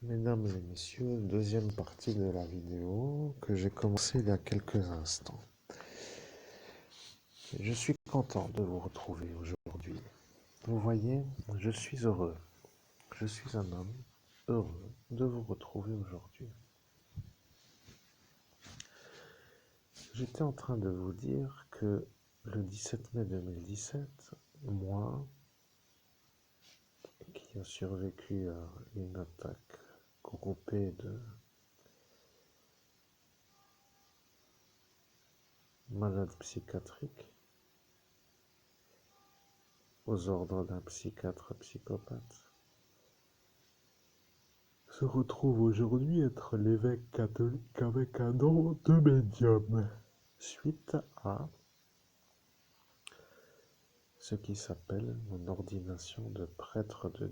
Mesdames et messieurs, deuxième partie de la vidéo que j'ai commencé il y a quelques instants. Je suis content de vous retrouver aujourd'hui. Vous voyez, je suis heureux. Je suis un homme heureux de vous retrouver aujourd'hui. J'étais en train de vous dire que le 17 mai 2017, moi, qui a survécu à une attaque groupée de malades psychiatriques, aux ordres d'un psychiatre psychopathe, se retrouve aujourd'hui être l'évêque catholique avec un nom de médium, suite à ce qui s'appelle mon ordination de prêtre de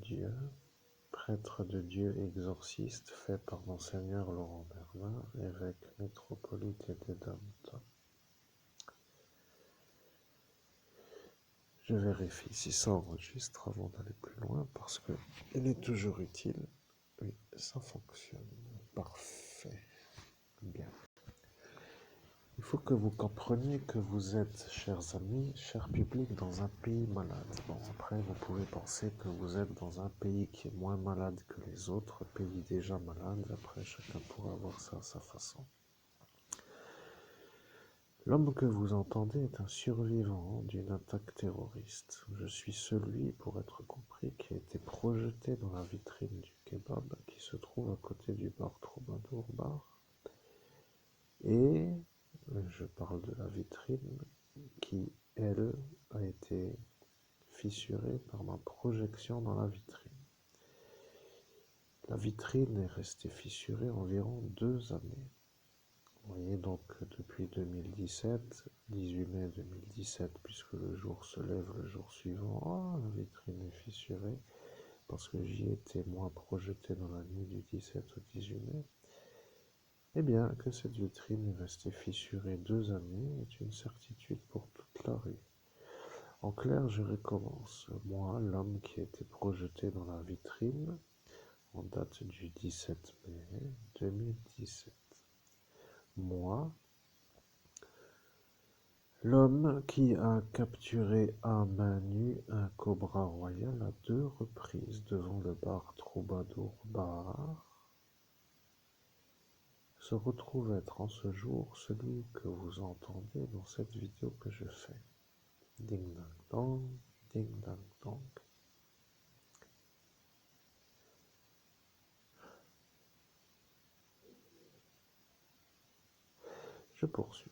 Dieu exorciste fait par Monseigneur Laurent Bernard, évêque métropolite et des Dom-Tom. Je vérifie si ça enregistre avant d'aller plus loin parce que il est toujours utile. Oui, ça fonctionne. Parfait. Bien. Il faut que vous compreniez que vous êtes, chers amis, cher public, dans un pays malade. Bon, après, vous pouvez penser que vous êtes dans un pays qui est moins malade que les autres pays déjà malades. Après, chacun pourra voir ça à sa façon. L'homme que vous entendez est un survivant d'une attaque terroriste. Je suis celui, pour être compris, qui a été projeté dans la vitrine du kebab qui se trouve à côté du bar Troubadour Bar. Et je parle de la vitrine qui, elle, a été fissurée par ma projection dans la vitrine. La vitrine est restée fissurée environ 2 années. Vous voyez donc depuis 2017, 18 mai 2017, puisque le jour se lève le jour suivant, la vitrine est fissurée, parce que j'y étais moi projeté dans la nuit du 17 au 18 mai. Eh bien, que cette vitrine est restée fissurée 2 années est une certitude pour toute la rue. En clair, je recommence. Moi, l'homme qui a été projeté dans la vitrine, en date du 17 mai 2017. Moi, l'homme qui a capturé à main nue un cobra royal à 2 reprises devant le bar Troubadour Bar, se retrouve être en ce jour celui que vous entendez dans cette vidéo que je fais. Ding dang dong, ding dang dong. Je poursuis.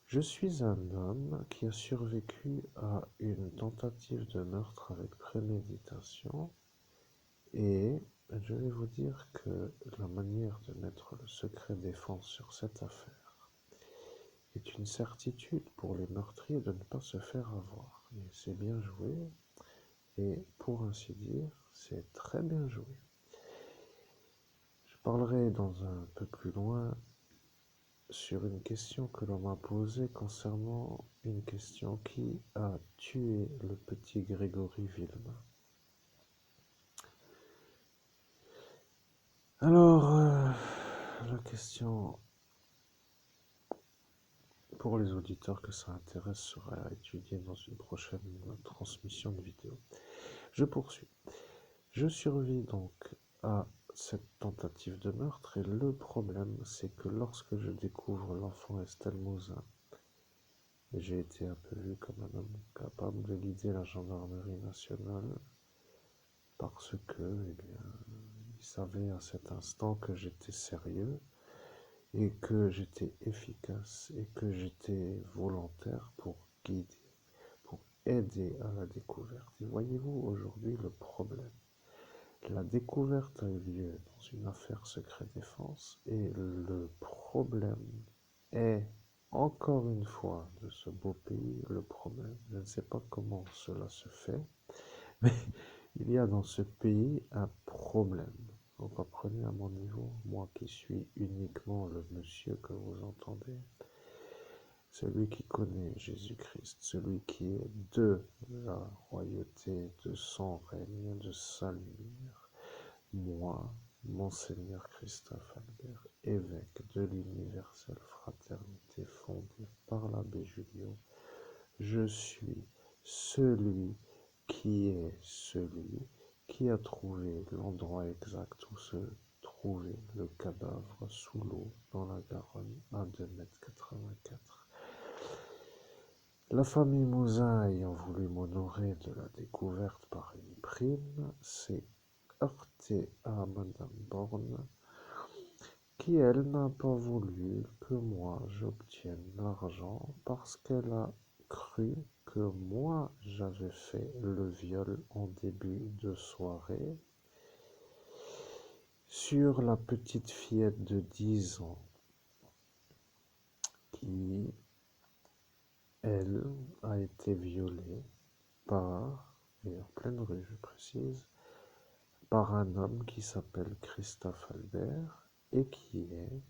Je suis un homme qui a survécu à une tentative de meurtre avec préméditation et je vais vous dire que la manière de mettre le secret défense sur cette affaire est une certitude pour les meurtriers de ne pas se faire avoir. Et c'est bien joué et pour ainsi dire, c'est très bien joué. Je parlerai dans un peu plus loin sur une question que l'on m'a posée concernant une question qui a tué le petit Grégory Villemain. Alors, la question pour les auditeurs que ça intéresse sera à étudier dans une prochaine transmission de vidéo. Je poursuis. Je survis donc à cette tentative de meurtre et le problème c'est que lorsque je découvre l'enfant Estelle Mouzin, j'ai été un peu vu comme un homme capable de guider la gendarmerie nationale parce que, eh bien, il savait à cet instant que j'étais sérieux et que j'étais efficace et que j'étais volontaire pour guider, pour aider à la découverte. Et voyez-vous aujourd'hui le problème. La découverte a eu lieu dans une affaire secret défense et le problème est, encore une fois, de ce beau pays, le problème. Je ne sais pas comment cela se fait, mais il y a dans ce pays un problème. Vous comprenez à mon niveau, moi qui suis uniquement le monsieur que vous entendez, celui qui connaît Jésus-Christ, celui qui est de la royauté, de son règne, de sa lumière, moi, Monseigneur Christophe Albert, évêque de l'universelle fraternité fondée par l'abbé Julio, je suis celui qui a trouvé l'endroit exact où se trouvait le cadavre sous l'eau dans la Garonne à 2,84 m. La famille Mouzin ayant voulu m'honorer de la découverte par une prime, s'est heurtée à Madame Borne, qui elle n'a pas voulu que moi j'obtienne l'argent parce qu'elle a cru que moi j'avais fait le viol en début de soirée sur la petite fillette de 10 ans qui, elle, a été violée par, et en pleine rue je précise, par un homme qui s'appelle Christophe Albert et qui est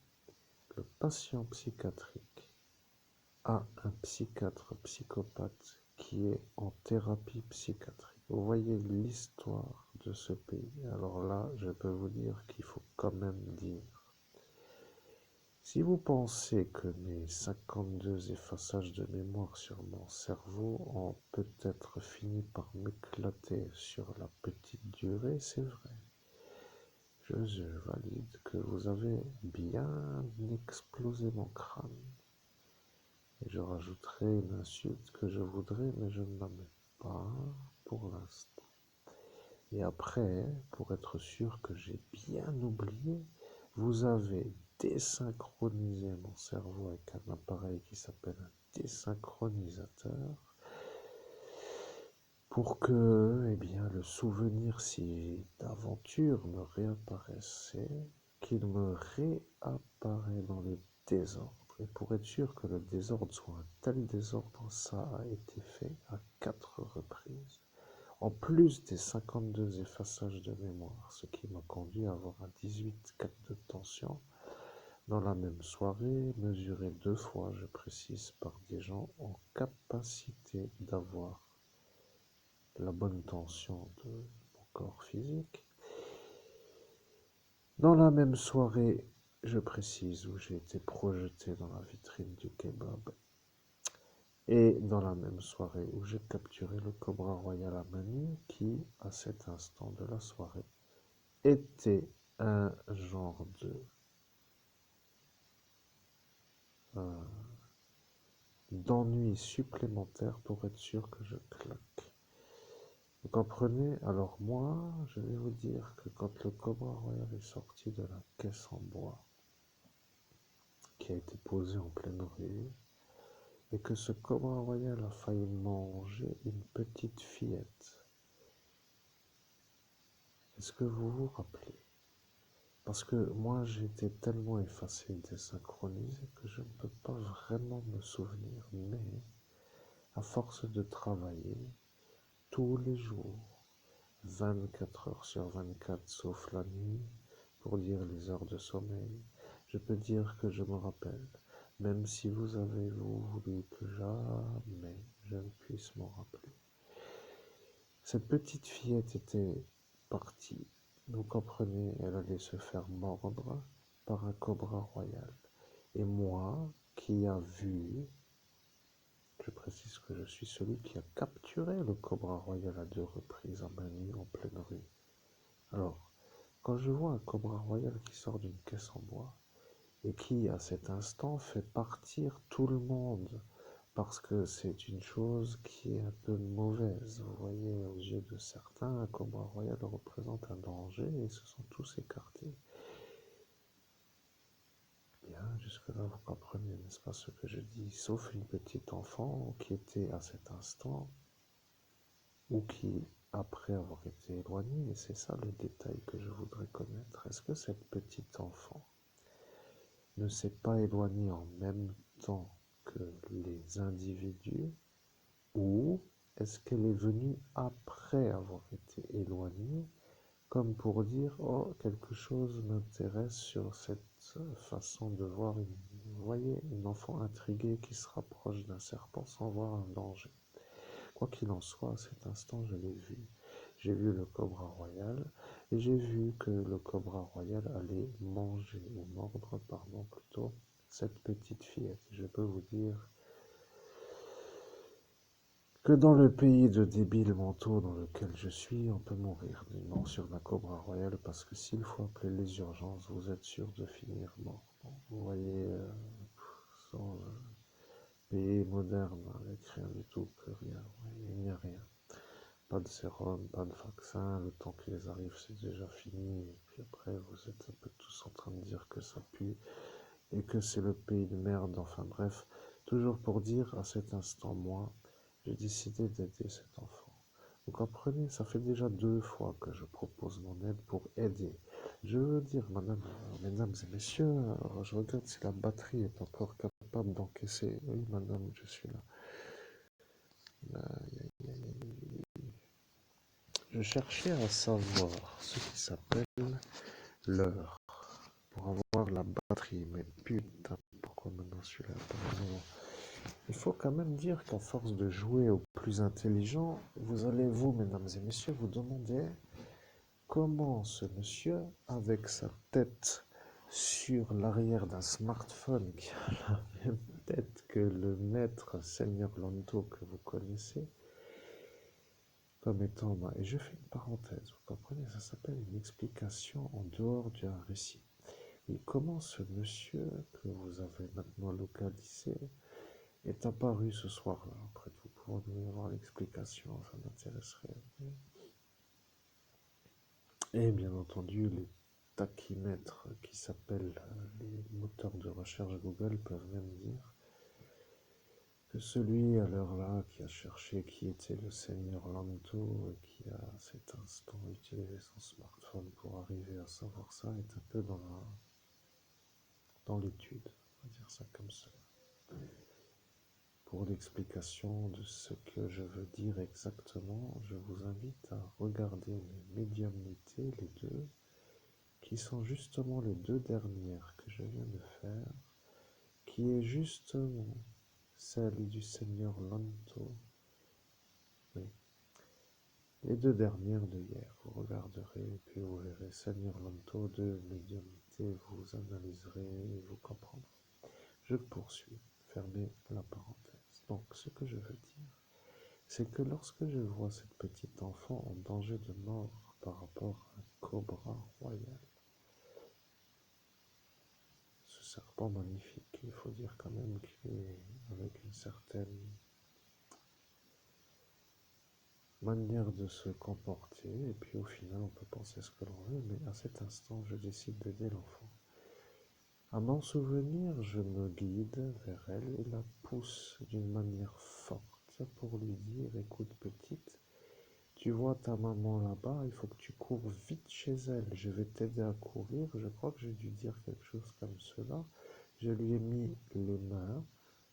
le patient psychiatrique à un psychiatre psychopathe qui est en thérapie psychiatrique. Vous voyez l'histoire de ce pays. Alors là, je peux vous dire qu'il faut quand même dire. Si vous pensez que mes 52 effaçages de mémoire sur mon cerveau ont peut-être fini par m'éclater sur la petite durée, c'est vrai. Je valide que vous avez bien explosé mon crâne. Et je rajouterai une insulte que je voudrais, mais je ne la mets pas pour l'instant. Et après, pour être sûr que j'ai bien oublié, vous avez désynchronisé mon cerveau avec un appareil qui s'appelle un désynchronisateur pour que, eh bien, le souvenir, si d'aventure me réapparaissait, qu'il me réapparaît dans le désordre. Et pour être sûr que le désordre soit un tel désordre, ça a été fait à 4 reprises. En plus des 52 effaçages de mémoire, ce qui m'a conduit à avoir un 18,4 de tension dans la même soirée, mesuré 2 fois, je précise, par des gens en capacité d'avoir la bonne tension de mon corps physique. Dans la même soirée, je précise, où j'ai été projeté dans la vitrine du kebab, et dans la même soirée où j'ai capturé le Cobra Royal à Manille, qui, à cet instant de la soirée, était un genre d'ennui supplémentaire pour être sûr que je claque. Vous comprenez? Alors moi, je vais vous dire que quand le Cobra Royal est sorti de la caisse en bois, qui a été posée en pleine rue, et que ce Cobra Royal a failli manger une petite fillette, est-ce que vous vous rappelez? Parce que moi, j'ai été tellement effacé et désynchronisé que je ne peux pas vraiment me souvenir. Mais, à force de travailler, tous les jours, 24 heures sur 24, sauf la nuit, pour dire les heures de sommeil, je peux dire que je me rappelle, même si vous avez voulu que jamais je ne puisse m'en rappeler. Cette petite fillette était partie. Vous comprenez, elle allait se faire mordre par un cobra royal. Et moi, qui a vu, je précise que je suis celui qui a capturé le cobra royal à 2 reprises à main nue en pleine rue. Alors, quand je vois un cobra royal qui sort d'une caisse en bois et qui, à cet instant, fait partir tout le monde, parce que c'est une chose qui est un peu mauvaise. Vous voyez, aux yeux de certains, un cobra royal représente un danger et se sont tous écartés. Bien, jusque-là, vous comprenez, n'est-ce pas, ce que je dis, sauf une petite enfant qui était à cet instant, ou qui, après avoir été éloignée, et c'est ça le détail que je voudrais connaître, est-ce que cette petite enfant ne s'est pas éloignée en même temps que les individus, ou est-ce qu'elle est venue après avoir été éloignée, comme pour dire, oh, quelque chose m'intéresse sur cette façon de voir, vous voyez, une enfant intriguée qui se rapproche d'un serpent sans voir un danger. Quoi qu'il en soit, à cet instant, je l'ai vu. J'ai vu le cobra royal, Et j'ai vu que le cobra royal allait manger, ou mordre, pardon, plutôt, cette petite fillette. Je peux vous dire que dans le pays de débiles mentaux dans lequel je suis, on peut mourir d'une morsure d'un cobra royal parce que s'il faut appeler les urgences, vous êtes sûr de finir mort. Bon, vous voyez, sans pays moderne, avec rien du tout, plus rien, il n'y a rien. Pas de sérum, pas de vaccin, le temps qu'ils arrivent c'est déjà fini, et puis après vous êtes un peu tous en train de dire que ça pue, et que c'est le pays de merde, enfin bref, toujours pour dire, à cet instant, moi, j'ai décidé d'aider cet enfant. Vous comprenez, ça fait déjà 2 fois que je propose mon aide pour aider. Je veux dire, mesdames et messieurs, je regarde si la batterie est encore capable d'encaisser. Oui, madame, je suis là. Aïe, aïe, aïe, aïe. Je cherchais à savoir ce qui s'appelle l'heure pour avoir la batterie. Mais putain, pourquoi maintenant celui-là apparemment. Il faut quand même dire qu'à force de jouer au plus intelligent, vous allez, vous, mesdames et messieurs, vous demander comment ce monsieur, avec sa tête sur l'arrière d'un smartphone qui a la même tête que le maître Seigneur Lanto que vous connaissez, comme étant, et je fais une parenthèse, vous comprenez, ça s'appelle une explication en dehors d'un récit. Et comment ce monsieur que vous avez maintenant localisé est apparu ce soir-là? Après tout, pour nous avoir l'explication, ça m'intéresserait. Et bien entendu, les tachymètres qui s'appellent les moteurs de recherche Google peuvent même dire que celui à l'heure-là qui a cherché qui était le seigneur Lanto et qui a à cet instant utilisé son smartphone pour arriver à savoir ça est un peu dans l'étude, on va dire ça comme ça. Pour l'explication de ce que je veux dire exactement, je vous invite à regarder mes médiumnités, les deux, qui sont justement les 2 dernières que je viens de faire, qui est justement celle du Seigneur Lanto. Oui, les 2 dernières de hier, vous regarderez et puis vous verrez Seigneur Lanto, 2 médiumnités, vous analyserez et vous comprendrez. Je poursuis, fermez la parenthèse. Donc, ce que je veux dire, c'est que lorsque je vois cette petite enfant en danger de mort par rapport à un cobra royal, ce serpent magnifique, il faut dire quand même qu'il est avec une certaine manière de se comporter, et puis au final on peut penser ce que l'on veut, mais à cet instant je décide d'aider l'enfant. À m'en souvenir, je me guide vers elle et la pousse d'une manière forte pour lui dire, écoute petite, tu vois ta maman là-bas, il faut que tu cours vite chez elle, je vais t'aider à courir. Je crois que j'ai dû dire quelque chose comme cela. Je lui ai mis les mains,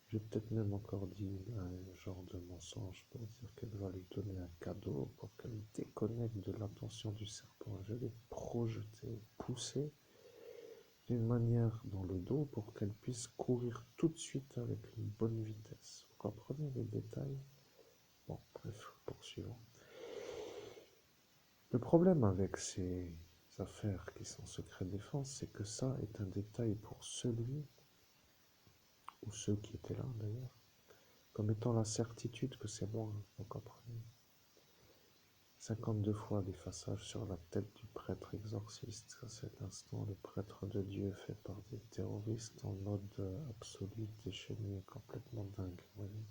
j'ai peut-être même encore dit un genre de mensonge pour dire qu'elle va lui donner un cadeau pour qu'elle déconnecte de l'attention du serpent. Je l'ai projeté, poussé d'une manière dans le dos pour qu'elle puisse courir tout de suite avec une bonne vitesse. Vous comprenez les détails? Bon, bref, poursuivons. Le problème avec ces affaires qui sont secret défense, c'est que ça est un détail pour celui, ou ceux qui étaient là d'ailleurs, comme étant la certitude que c'est moi, vous comprenez. 52 fois l'effaçage sur la tête du prêtre exorciste. À cet instant, le prêtre de Dieu fait par des terroristes en mode absolu, déchaîné, complètement dingue. Voyez.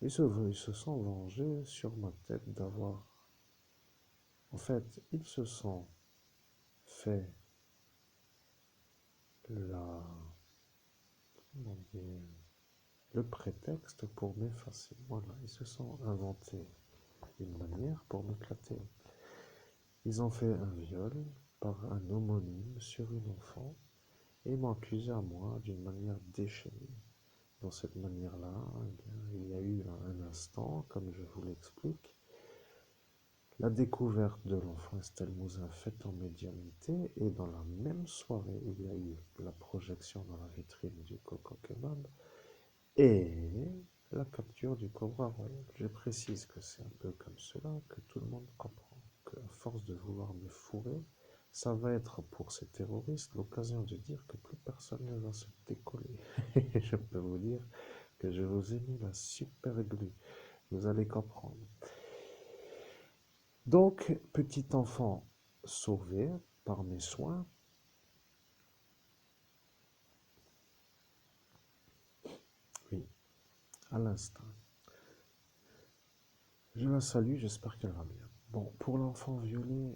Ils se sont vengés sur ma tête d'avoir... En fait, ils se sont fait la... Comment dire, le prétexte pour m'effacer. Voilà, ils se sont inventés une manière pour m'éclater. Ils ont fait un viol par un homonyme sur une enfant et m'ont accusé à moi d'une manière déchaînée. Dans cette manière-là, il y a eu un instant, comme je vous l'explique, la découverte de l'enfant Estelle Mouzin faite en médiumnité, et dans la même soirée, il y a eu la projection dans la vitrine du Coco Kebab et la capture du Cobra Royal. Je précise que c'est un peu comme cela que tout le monde comprend, que à force de vouloir me fourrer, ça va être pour ces terroristes l'occasion de dire que plus personne ne va se décoller. Et je peux vous dire que je vous ai mis la super glue. Vous allez comprendre. Donc, petit enfant sauvé par mes soins, oui, à l'instant. Je la salue, j'espère qu'elle va bien. Bon, pour l'enfant violé,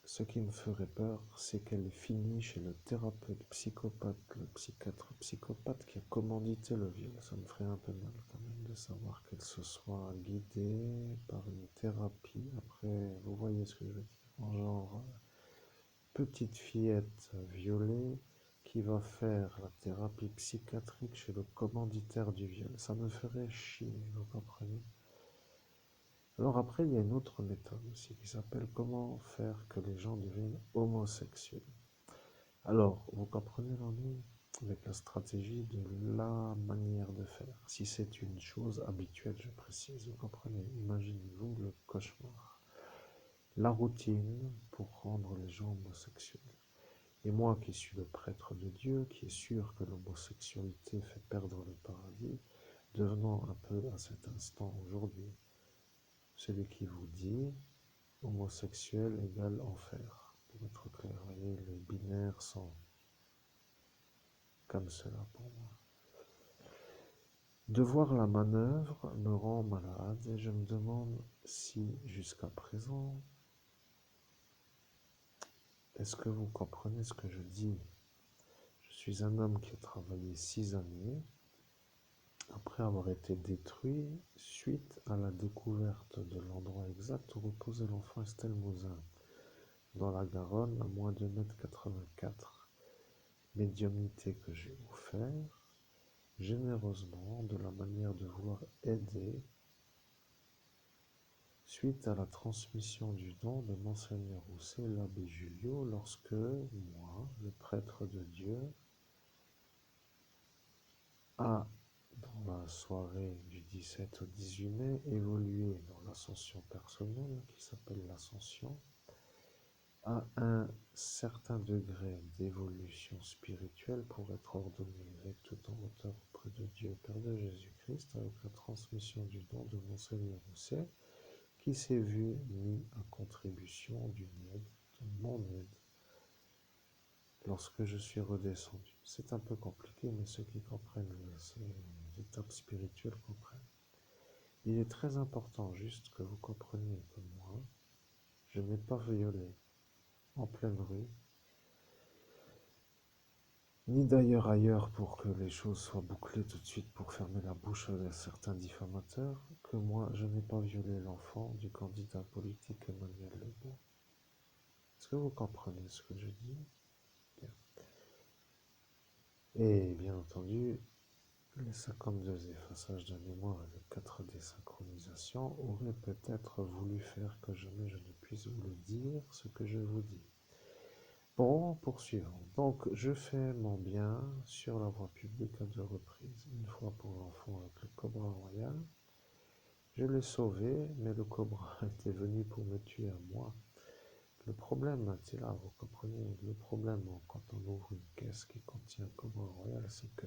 ce qui me ferait peur, c'est qu'elle finit chez le thérapeute psychopathe, le psychiatre psychopathe qui a commandité le viol. Ça me ferait un peu mal quand même de savoir qu'elle se soit guidée par une thérapie. Après, vous voyez ce que je veux dire. En genre, petite fillette violée qui va faire la thérapie psychiatrique chez le commanditaire du viol. Ça me ferait chier, vous comprenez? Alors après, il y a une autre méthode aussi qui s'appelle comment faire que les gens deviennent homosexuels. Alors, vous comprenez l'ennui avec la stratégie de la manière de faire. Si c'est une chose habituelle, je précise, vous comprenez, imaginez-vous le cauchemar. La routine pour rendre les gens homosexuels. Et moi qui suis le prêtre de Dieu, qui est sûr que l'homosexualité fait perdre le paradis, devenant un peu à cet instant aujourd'hui celui qui vous dit homosexuel égale enfer. Pour être clair, vous voyez, les binaires sont comme cela pour moi. De voir la manœuvre me rend malade et je me demande si, jusqu'à présent, est-ce que vous comprenez ce que je dis? Je suis un homme qui a travaillé 6 années après avoir été détruit suite à la découverte de l'endroit exact où reposait l'enfant Estelle Mouzin, dans la Garonne, à moins de 2,84 m. Médiumnité que j'ai offert généreusement de la manière de vouloir aider suite à la transmission du don de Monseigneur Rousset, l'abbé Julio, lorsque moi, le prêtre de Dieu, a, dans la soirée du 17 au 18 mai, évolué dans l'ascension personnelle, qui s'appelle l'ascension, à un certain degré d'évolution spirituelle pour être ordonné avec toute en hauteur auprès de Dieu, Père de Jésus-Christ, avec la transmission du don de Monseigneur Rousset, qui s'est vu mis à contribution d'une aide, de mon aide, lorsque je suis redescendu. C'est un peu compliqué, mais ceux qui comprennent ces étapes spirituelles comprennent. Il est très important juste que vous compreniez que moi, je n'ai pas violé en pleine rue, ni d'ailleurs ailleurs pour que les choses soient bouclées tout de suite pour fermer la bouche à certains diffamateurs, que moi, je n'ai pas violé l'enfant du candidat politique Emmanuel Lebeau. Est-ce que vous comprenez ce que je dis? Bien. Et bien entendu, les 52 effaçages de mémoire et les 4 désynchronisations auraient peut-être voulu faire que jamais je ne puisse vous le dire, ce que je vous dis. Bon, poursuivons. Donc, je fais mon bien sur la voie publique à 2 reprises. Une fois pour l'enfant avec le Cobra Royal. Je l'ai sauvé, mais le Cobra était venu pour me tuer à moi. Le problème, c'est là, vous comprenez, le problème quand on ouvre une caisse qui contient Cobra Royal, c'est que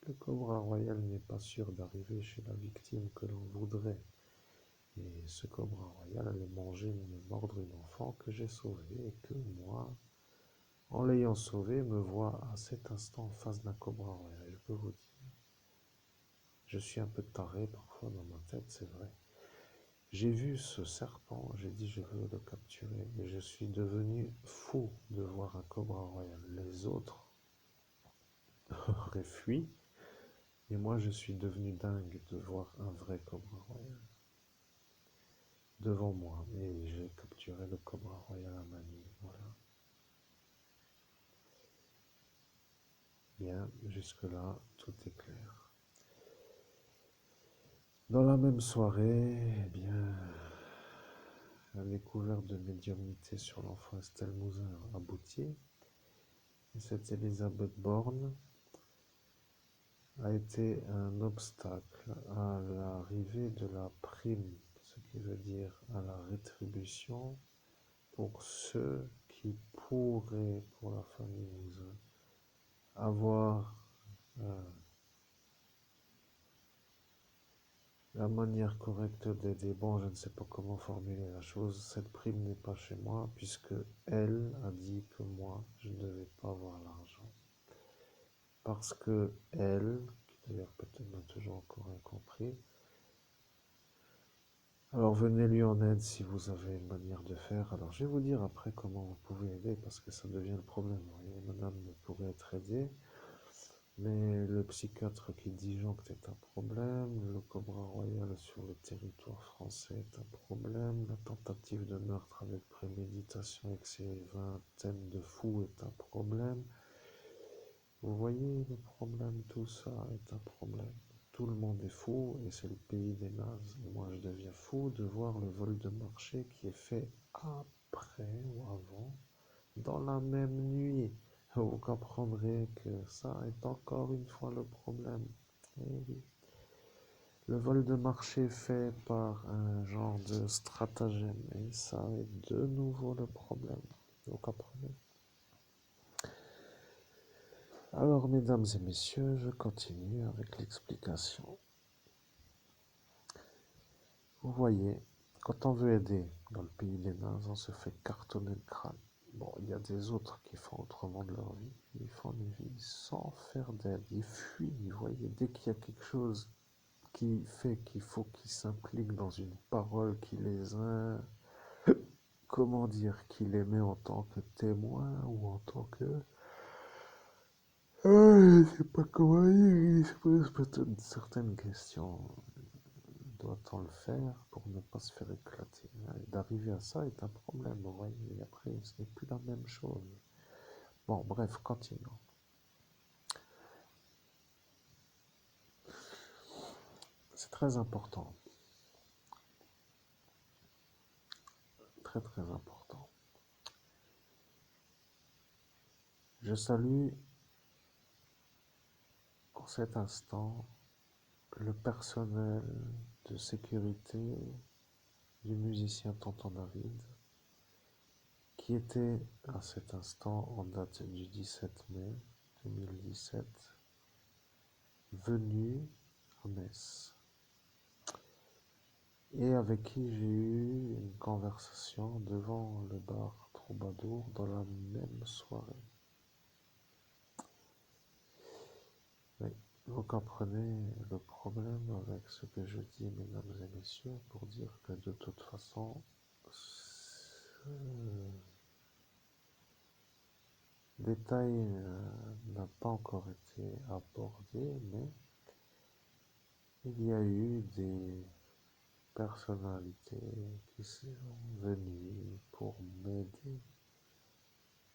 le Cobra Royal n'est pas sûr d'arriver chez la victime que l'on voudrait. Et ce Cobra Royal allait manger, me mordre une enfant que j'ai sauvée et que moi, en l'ayant sauvé, me voit à cet instant en face d'un Cobra Royal. Je peux vous dire, je suis un peu taré parfois dans ma tête, c'est vrai. J'ai vu ce serpent, j'ai dit je veux le capturer, et je suis devenu fou de voir un Cobra Royal. Les autres auraient fui, et moi je suis devenu dingue de voir un vrai Cobra Royal devant moi, et j'ai capturé le Cobra Royal à Manille, voilà. Bien, jusque-là, tout est clair. Dans la même soirée, eh bien, la découverte de médiumnité sur l'enfant Estelle Mouzin aboutit, et cette Elisabeth Borne a été un obstacle à l'arrivée de la prime, ce qui veut dire à la rétribution pour ceux qui pourraient, pour la famille Mouzin, avoir la manière correcte d'aider. Bon, je ne sais pas comment formuler la chose. Cette prime n'est pas chez moi puisque elle a dit que moi, je ne devais pas avoir l'argent. Parce que elle, qui d'ailleurs peut-être n'a toujours encore rien compris, alors venez lui en aide si vous avez une manière de faire. Alors je vais vous dire après comment vous pouvez aider parce que ça devient le problème. Vous voyez, madame pourrait être aidée, mais le psychiatre qui disjoncte est un problème, le cobra royal sur le territoire français est un problème, la tentative de meurtre avec préméditation avec ses vingtaines de fous est un problème. Vous voyez le problème, tout ça est un problème. Tout le monde est fou et c'est le pays des nazes. Et moi je deviens fou de voir le vol de marché qui est fait après ou avant, dans la même nuit. Vous comprendrez que ça est encore une fois le problème. Eh oui. Le vol de marché fait par un genre de stratagème et ça est de nouveau le problème. Vous comprenez? Alors, mesdames et messieurs, je continue avec l'explication. Vous voyez, quand on veut aider dans le pays des nazes, on se fait cartonner le crâne. Bon, il y a des autres qui font autrement de leur vie. Ils font une vie sans faire d'aide. Ils fuient, vous voyez, dès qu'il y a quelque chose qui fait qu'il faut qu'ils s'impliquent dans une parole qui les comment dire, qui les met en tant que témoins ou en tant que je sais pas comment dire, il se pose peut-être certaines questions. Doit-on le faire pour ne pas se faire éclater? D'arriver à ça est un problème, vous voyez, et après, ce n'est plus la même chose. Bon, bref, continuons. C'est très important. Très, très important. Je salue en cet instant le personnel de sécurité du musicien Tonton David, qui était à cet instant, en date du 17 mai 2017, venu à Metz et avec qui j'ai eu une conversation devant le bar Troubadour dans la même soirée. Oui, vous comprenez le problème avec ce que je dis, mesdames et messieurs, pour dire que de toute façon, ce détail n'a pas encore été abordé, mais il y a eu des personnalités qui sont venues pour m'aider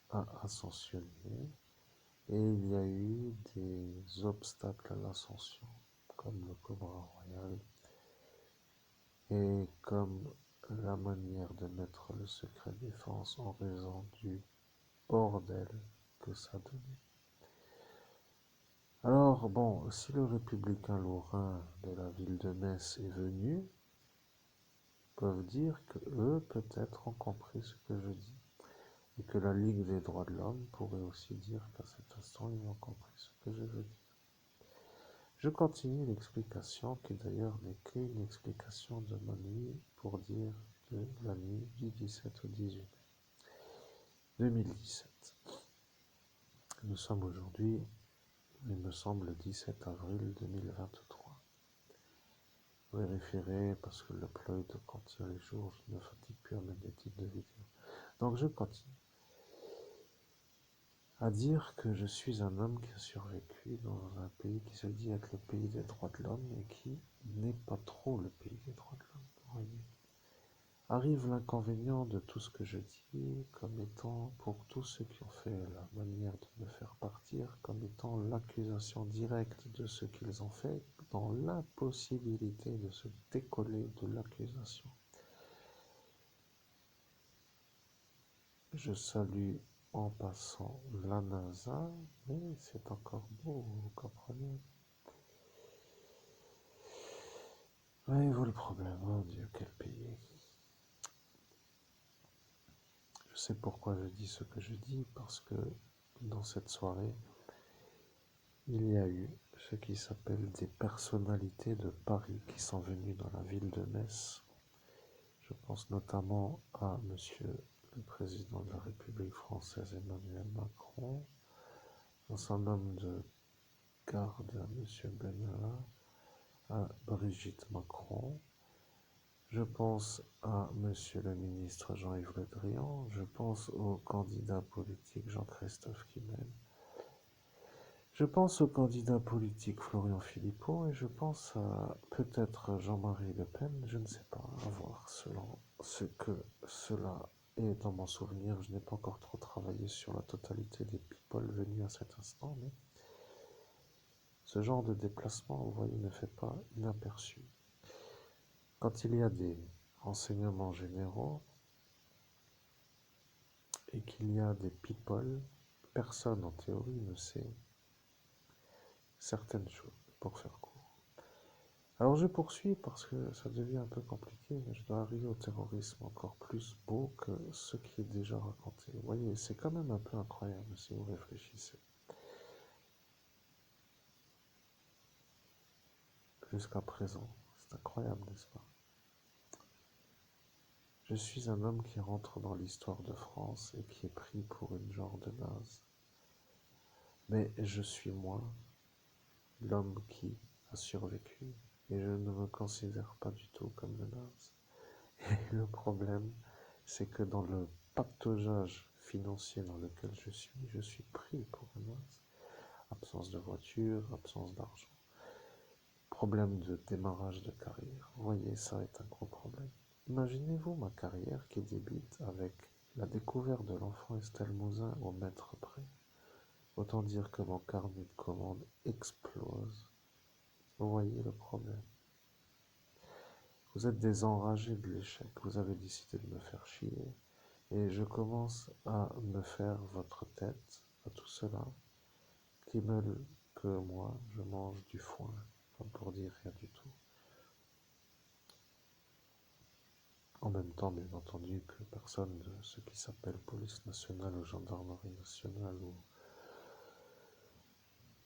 à ascensionner et il y a eu des obstacles à l'ascension, comme le cobra royal et comme la manière de mettre le secret défense en raison du bordel que ça donnait. Alors bon, si le républicain lorrain de la ville de Metz est venu, peuvent dire que eux peut-être ont compris ce que je dis et que la Ligue des droits de l'homme pourrait aussi dire qu'à cet instant ils ont compris ce que je veux dire. Je continue l'explication qui d'ailleurs n'est qu'une explication de ma nuit pour dire de la nuit du 17 au 18 mai 2017. Nous sommes aujourd'hui, il me semble, le 17 avril 2023. Vous vérifierez parce que l'upload contient les jours, je ne me fatigue plus à mettre des titres de vidéo. Donc je continue à dire que je suis un homme qui a survécu dans un pays qui se dit être le pays des droits de l'homme et qui n'est pas trop le pays des droits de l'homme. Voyez. Arrive l'inconvénient de tout ce que je dis comme étant, pour tous ceux qui ont fait la manière de me faire partir, comme étant l'accusation directe de ce qu'ils ont fait, dans l'impossibilité de se décoller de l'accusation. Je salue en passant la NASA, mais c'est encore beau, vous comprenez? Voyez-vous le problème, oh Dieu, quel pays. sais pourquoi je dis ce que je dis, parce que dans cette soirée, il y a eu ce qui s'appelle des personnalités de Paris qui sont venues dans la ville de Metz. Je pense notamment à Monsieur le Président de la République française Emmanuel Macron, à son homme de garde Monsieur Benalla, à Brigitte Macron. Je pense à Monsieur le ministre Jean-Yves Le Drian, je pense au candidat politique Jean-Christophe Kimel, je pense au candidat politique Florian Philippot et je pense à peut-être Jean-Marie Le Pen, je ne sais pas, à voir selon ce que cela est dans mon souvenir. Je n'ai pas encore trop travaillé sur la totalité des people venus à cet instant, mais ce genre de déplacement, vous voyez, ne fait pas inaperçu. Quand il y a des renseignements généraux et qu'il y a des people, personne en théorie ne sait certaines choses, pour faire court. Alors je poursuis parce que ça devient un peu compliqué, mais je dois arriver au terrorisme encore plus beau que ce qui est déjà raconté. Vous voyez, c'est quand même un peu incroyable si vous réfléchissez. Jusqu'à présent, c'est incroyable, n'est-ce pas? Je suis un homme qui rentre dans l'histoire de France et qui est pris pour une genre de naze. Mais je suis moi, l'homme qui a survécu, et je ne me considère pas du tout comme le naze. Et le problème, c'est que dans le pataugeage financier dans lequel je suis pris pour un naze. Absence de voiture, absence d'argent. Problème de démarrage de carrière. Vous voyez, ça est un gros problème. Imaginez-vous ma carrière qui débute avec la découverte de l'enfant Estelle Mouzin au mètre près. Autant dire que mon carnet de commandes explose. Vous voyez le problème. Vous êtes des enragés de l'échec. Vous avez décidé de me faire chier. Et je commence à me faire votre tête à tout cela qui veulent que moi je mange du foin, comme pour dire rien du tout. En même temps, bien entendu, que personne de ce qui s'appelle police nationale ou gendarmerie nationale ou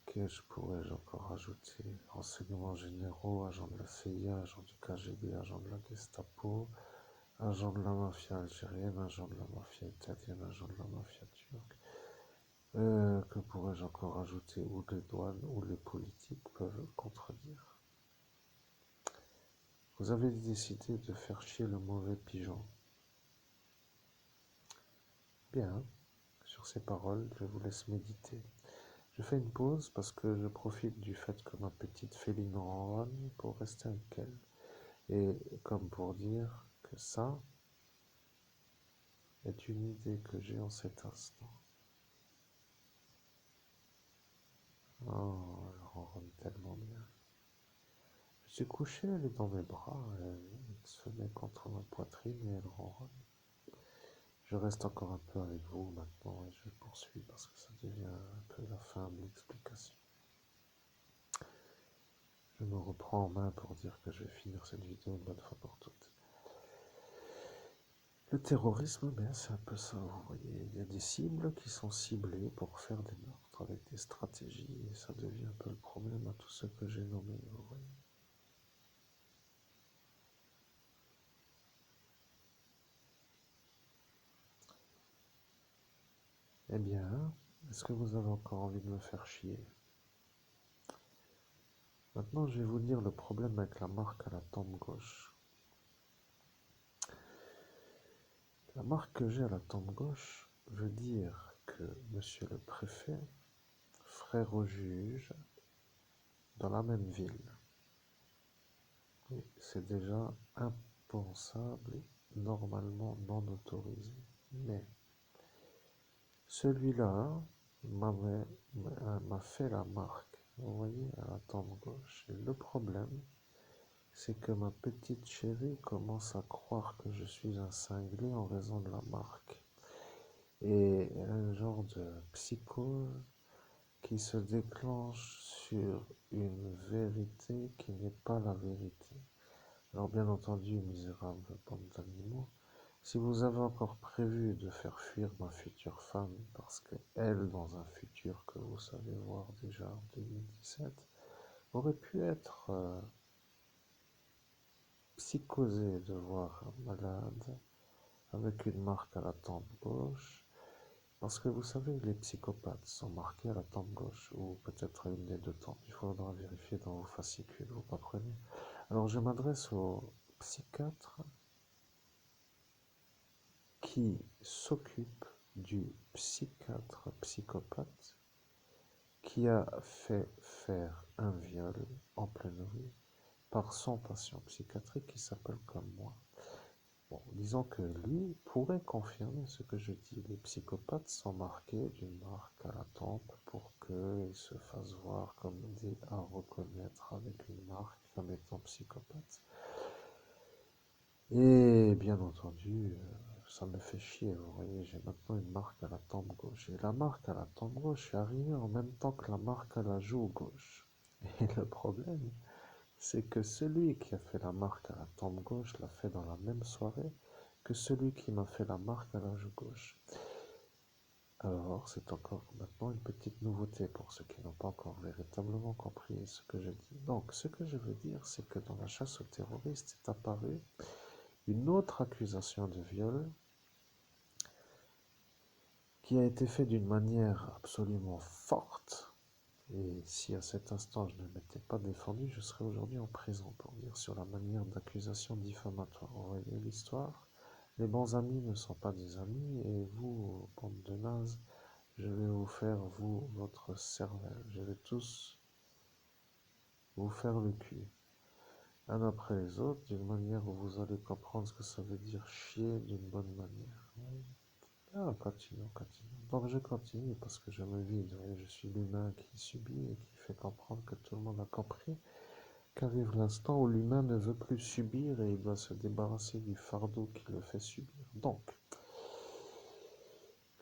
que je pourrais encore rajouter renseignements généraux, agents de la CIA, agents du KGB, agents de la Gestapo, agents de la mafia algérienne, agents de la mafia italienne, agents de la mafia turque. Que pourrais-je encore ajouter, ou les douanes ou les politiques peuvent contredire. Vous avez décidé de faire chier le mauvais pigeon. Bien, sur ces paroles, je vous laisse méditer. Je fais une pause parce que je profite du fait que ma petite féline ronronne pour rester avec elle. Et comme pour dire que ça est une idée que j'ai en cet instant. Oh, elle ronronne tellement bien. Je suis couché, elle est dans mes bras, elle se met contre ma poitrine et elle ronronne. Je reste encore un peu avec vous maintenant et je poursuis parce que ça devient un peu la fin de l'explication. Je me reprends en main pour dire que je vais finir cette vidéo une bonne fois pour toutes. Le terrorisme, bien c'est un peu ça, vous voyez. Il y a des cibles qui sont ciblées pour faire des meurtres avec des stratégies et ça devient un peu le problème à tout ce que j'ai nommé, vous voyez. Eh bien, est-ce que vous avez encore envie de me faire chier? Maintenant, je vais vous dire le problème avec la marque à la tempe gauche. La marque que j'ai à la tempe gauche veut dire que monsieur le préfet, frère au juge, dans la même ville. C'est déjà impensable et normalement non autorisé. Mais celui-là m'a fait la marque, vous voyez, à la tempe gauche. Et le problème, c'est que ma petite chérie commence à croire que je suis un cinglé en raison de la marque. Et un genre de psychose qui se déclenche sur une vérité qui n'est pas la vérité. Alors bien entendu, misérable bande d'animaux, Si vous avez encore prévu de faire fuir ma future femme, parce qu'elle, dans un futur que vous savez voir déjà en 2017, aurait pu être psychosée de voir un malade avec une marque à la tempe gauche, parce que vous savez, les psychopathes sont marqués à la tempe gauche, ou peut-être à une des deux tempes. Il faudra vérifier dans vos fascicules, vous comprenez? Alors je m'adresse au psychiatre qui s'occupe du psychiatre psychopathe qui a fait faire un viol en pleine rue par son patient psychiatrique qui s'appelle comme moi. Bon, disons que lui pourrait confirmer ce que je dis. Les psychopathes sont marqués d'une marque à la tempe pour qu'ils se fassent voir comme dit à reconnaître avec une marque comme étant psychopathe. Et bien entendu, ça me fait chier, vous voyez, j'ai maintenant une marque à la tempe gauche. Et la marque à la tempe gauche est arrivée en même temps que la marque à la joue gauche. Et le problème, c'est que celui qui a fait la marque à la tempe gauche l'a fait dans la même soirée que celui qui m'a fait la marque à la joue gauche. Alors, c'est encore maintenant une petite nouveauté pour ceux qui n'ont pas encore véritablement compris ce que je dis. Donc, ce que je veux dire, c'est que dans la chasse aux terroristes est apparue une autre accusation de viol qui a été faite d'une manière absolument forte. Et si à cet instant je ne m'étais pas défendu, je serais aujourd'hui en prison pour dire sur la manière d'accusation diffamatoire. Vous voyez l'histoire? Les bons amis ne sont pas des amis et vous, bande de nazes, je vais vous faire, vous, votre cervelle. Je vais tous vous faire le cul. Un après les autres, d'une manière où vous allez comprendre ce que ça veut dire chier d'une bonne manière. Ah, continue, continue. Donc je continue parce que je me vide. Vous voyez, je suis l'humain qui subit et qui fait comprendre que tout le monde a compris qu'arrive l'instant où l'humain ne veut plus subir et il doit se débarrasser du fardeau qui le fait subir. Donc,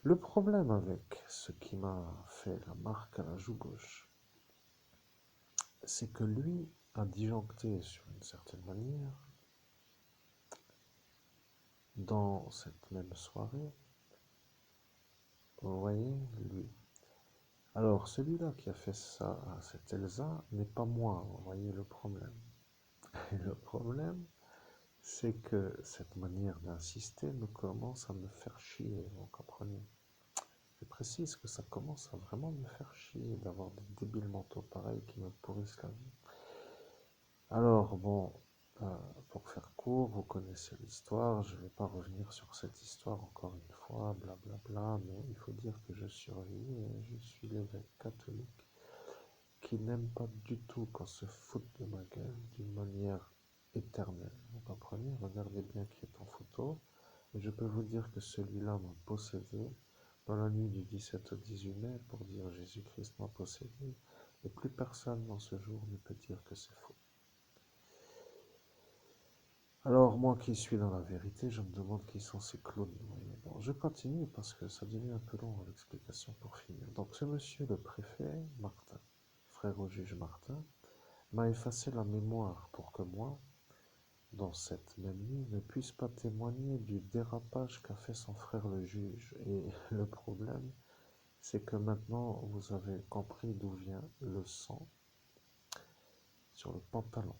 le problème avec ce qui m'a fait la marque à la joue gauche, c'est que lui a disjoncté sur une certaine manière, dans cette même soirée, vous voyez, lui. Alors, celui-là qui a fait ça à cette Elsa n'est pas moi, vous voyez le problème. Et le problème, c'est que cette manière d'insister me commence à me faire chier, vous comprenez? Je précise que ça commence à vraiment me faire chier d'avoir des débiles mentaux pareils qui me pourrissent la vie. Alors, bon, pour faire court, vous connaissez l'histoire, je ne vais pas revenir sur cette histoire encore une fois, blablabla, mais il faut dire que je survis et je suis l'évêque catholique qui n'aime pas du tout qu'on se foute de ma gueule d'une manière éternelle. Vous comprenez? Regardez bien qui est en photo. Et je peux vous dire que celui-là m'a possédé dans la nuit du 17 au 18 mai pour dire Jésus-Christ m'a possédé. Et plus personne dans ce jour ne peut dire que c'est faux. Alors, moi qui suis dans la vérité, je me demande qui sont ces clowns. Bon, je continue parce que ça devient un peu long l'explication pour finir. Donc, ce monsieur, le préfet, Martin, frère au juge Martin, m'a effacé la mémoire pour que moi, dans cette même nuit, ne puisse pas témoigner du dérapage qu'a fait son frère le juge. Et le problème, c'est que maintenant, vous avez compris d'où vient le sang sur le pantalon,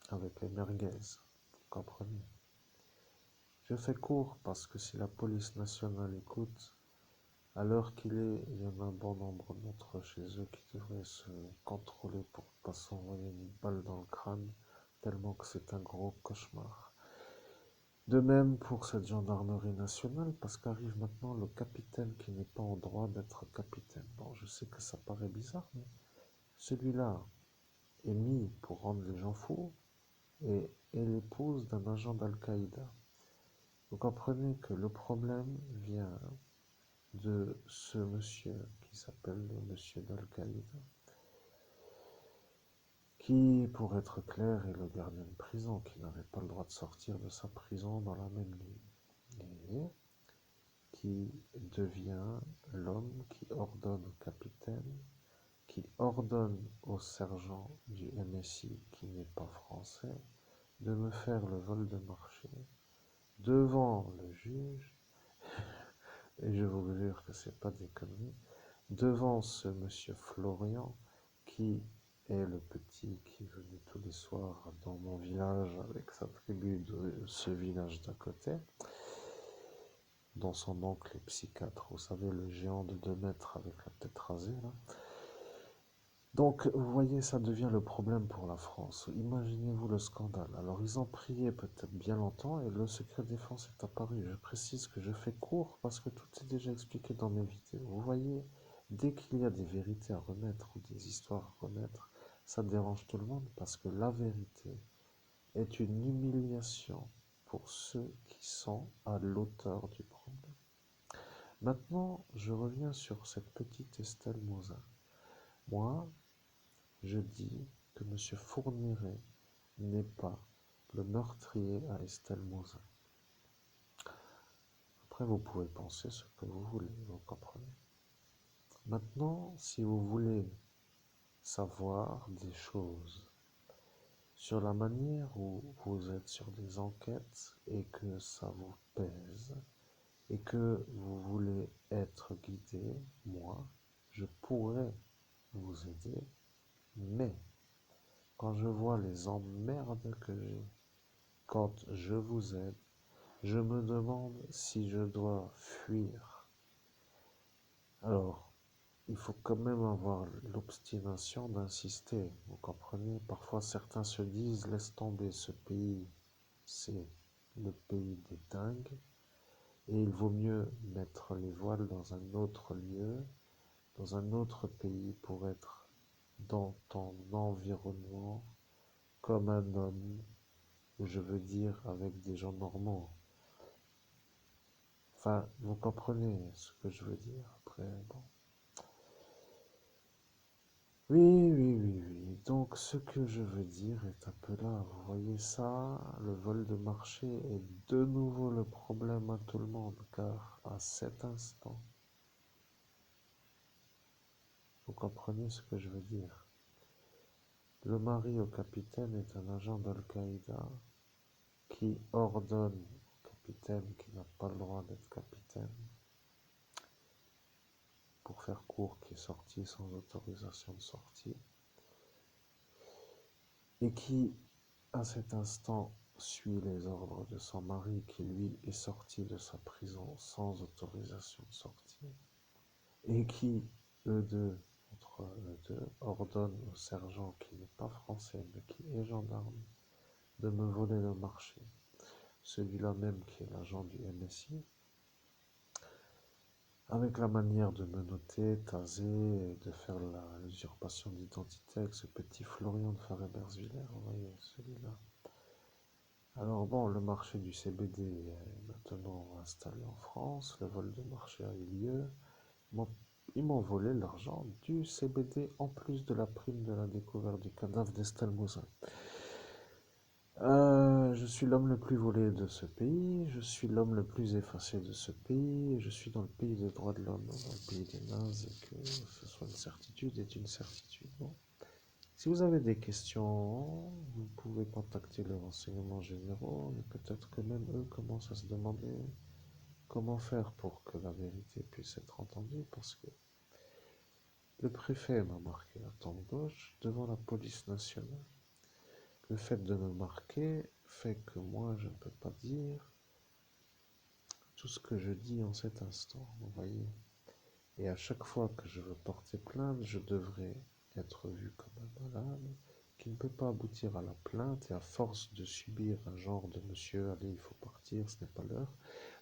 avec les merguez, vous comprenez? Je fais court parce que si la police nationale écoute, à l'heure qu'il est, il y en a un bon nombre d'autres chez eux qui devraient se contrôler pour ne pas s'envoyer une balle dans le crâne, tellement que c'est un gros cauchemar. De même pour cette gendarmerie nationale, parce qu'arrive maintenant le capitaine qui n'est pas en droit d'être capitaine. Bon, je sais que ça paraît bizarre, mais celui-là est mis pour rendre les gens fous et est l'épouse d'un agent d'Al-Qaïda. Vous comprenez que le problème vient de ce monsieur qui s'appelle le monsieur d'Al-Qaïda, qui, pour être clair, est le gardien de prison, qui n'avait pas le droit de sortir de sa prison dans la même nuit, et qui devient l'homme qui ordonne au capitaine, qui ordonne au sergent du MSI, qui n'est pas français, de me faire le vol de marché, devant le juge, et je vous jure que c'est pas des conneries, devant ce monsieur Florian, qui est le petit qui venait tous les soirs dans mon village avec sa tribu de ce village d'à côté, dont son oncle est psychiatre, vous savez, le géant de 2 mètres avec la tête rasée, là. Donc, vous voyez, ça devient le problème pour la France. Imaginez-vous le scandale. Alors, ils ont prié peut-être bien longtemps et le secret défense est apparu. Je précise que je fais court parce que tout est déjà expliqué dans mes vidéos. Vous voyez, dès qu'il y a des vérités à remettre ou des histoires à remettre, ça dérange tout le monde parce que la vérité est une humiliation pour ceux qui sont à l'auteur du problème. Maintenant, je reviens sur cette petite Estelle Mouzin. Moi, je dis que M. Fourniret n'est pas le meurtrier à Estelle Mouzin. Après, vous pouvez penser ce que vous voulez, vous comprenez. Maintenant, si vous voulez savoir des choses sur la manière où vous êtes sur des enquêtes et que ça vous pèse et que vous voulez être guidé, moi, je pourrais vous aider, mais quand je vois les emmerdes que j'ai, quand je vous aide, je me demande si je dois fuir. Alors, il faut quand même avoir l'obstination d'insister, vous comprenez? Parfois, certains se disent, laisse tomber ce pays, c'est le pays des dingues, et il vaut mieux mettre les voiles dans un autre lieu, dans un autre pays pour être dans ton environnement comme un homme, je veux dire avec des gens normaux. Enfin, vous comprenez ce que je veux dire. Après, bon. Oui. Donc, ce que je veux dire est un peu là. Vous voyez ça, le vol de marché est de nouveau le problème à tout le monde, car à cet instant, vous comprenez ce que je veux dire. Le mari au capitaine est un agent d'Al-Qaïda qui ordonne au capitaine qui n'a pas le droit d'être capitaine, pour faire court, qui est sorti sans autorisation de sortie, et qui, à cet instant, suit les ordres de son mari qui, lui, est sorti de sa prison sans autorisation de sortie, et qui, eux deux, entre eux deux, ordonne au sergent qui n'est pas français, mais qui est gendarme, de me voler le marché. Celui-là même qui est l'agent du MSI, avec la manière de menotter, taser et de faire l'usurpation d'identité avec ce petit Florian de Faré-Bersviller, vous voyez, celui-là. Alors bon, le marché du CBD est maintenant installé en France, le vol de marché a eu lieu, ils m'ont volé l'argent du CBD en plus de la prime de la découverte du cadavre d'Estelle Mouzin. Je suis l'homme le plus volé de ce pays, je suis l'homme le plus effacé de ce pays, je suis dans le pays des droits de l'homme, dans le pays des nazes, et que ce soit une certitude est une certitude. Bon. Si vous avez des questions, vous pouvez contacter les renseignements généraux, et peut-être que même eux commencent à se demander comment faire pour que la vérité puisse être entendue, parce que le préfet m'a marqué la tombe gauche devant la police nationale. Le fait de me marquer fait que moi, je ne peux pas dire tout ce que je dis en cet instant, vous voyez. Et à chaque fois que je veux porter plainte, je devrais être vu comme un malade qui ne peut pas aboutir à la plainte, et à force de subir un genre de monsieur, allez, il faut partir, ce n'est pas l'heure.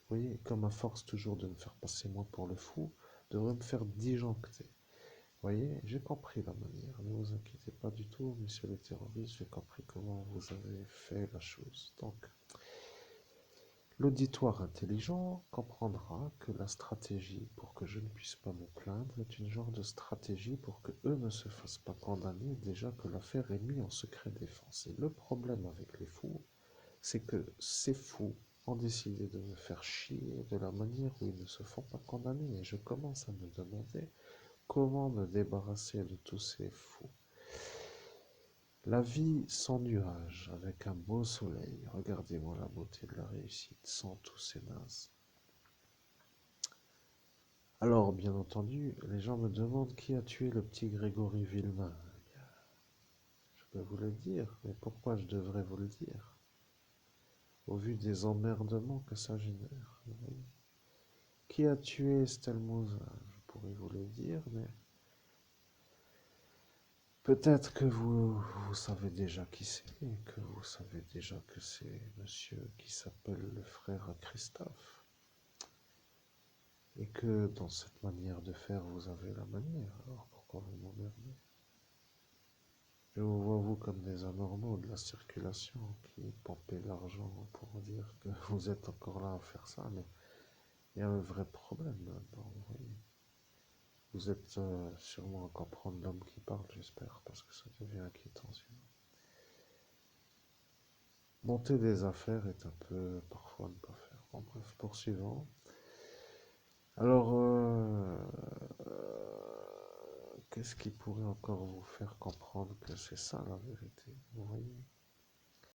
Vous voyez, comme à force toujours de me faire passer moi pour le fou, devrait me faire disjoncter. Vous voyez, j'ai compris la manière, ne vous inquiétez pas du tout, messieurs les terroristes, j'ai compris comment vous avez fait la chose. Donc, l'auditoire intelligent comprendra que la stratégie pour que je ne puisse pas me plaindre est une genre de stratégie pour que eux ne se fassent pas condamner déjà que l'affaire est mise en secret défense. Et le problème avec les fous, c'est que ces fous ont décidé de me faire chier de la manière où ils ne se font pas condamner. Et je commence à me demander comment me débarrasser de tous ces fous. La vie sans nuages, avec un beau soleil. Regardez-moi la beauté de la réussite, sans tous ces nazes. Alors, bien entendu, les gens me demandent qui a tué le petit Grégory Villemain. Je peux vous le dire, mais pourquoi je devrais vous le dire? Au vu des emmerdements que ça génère. Vous voyez. Qui a tué Estelle Mouzin? Je pourrais vous le dire, mais peut-être que vous savez déjà qui c'est, que vous savez déjà que c'est monsieur qui s'appelle le frère à Christophe. Et que dans cette manière de faire, vous avez la manière. Alors pourquoi vous m'emmerdez? Je vous vois, vous, comme des anormaux de la circulation qui pompez l'argent pour dire que vous êtes encore là à faire ça, mais il y a un vrai problème là-dedans, vous voyez. Vous êtes sûrement à comprendre l'homme qui parle, j'espère, parce que ça devient inquiétant sinon. Monter des affaires est un peu parfois ne pas faire. Bon, bref, poursuivons. Alors, qu'est-ce qui pourrait encore vous faire comprendre que c'est ça la vérité, vous voyez?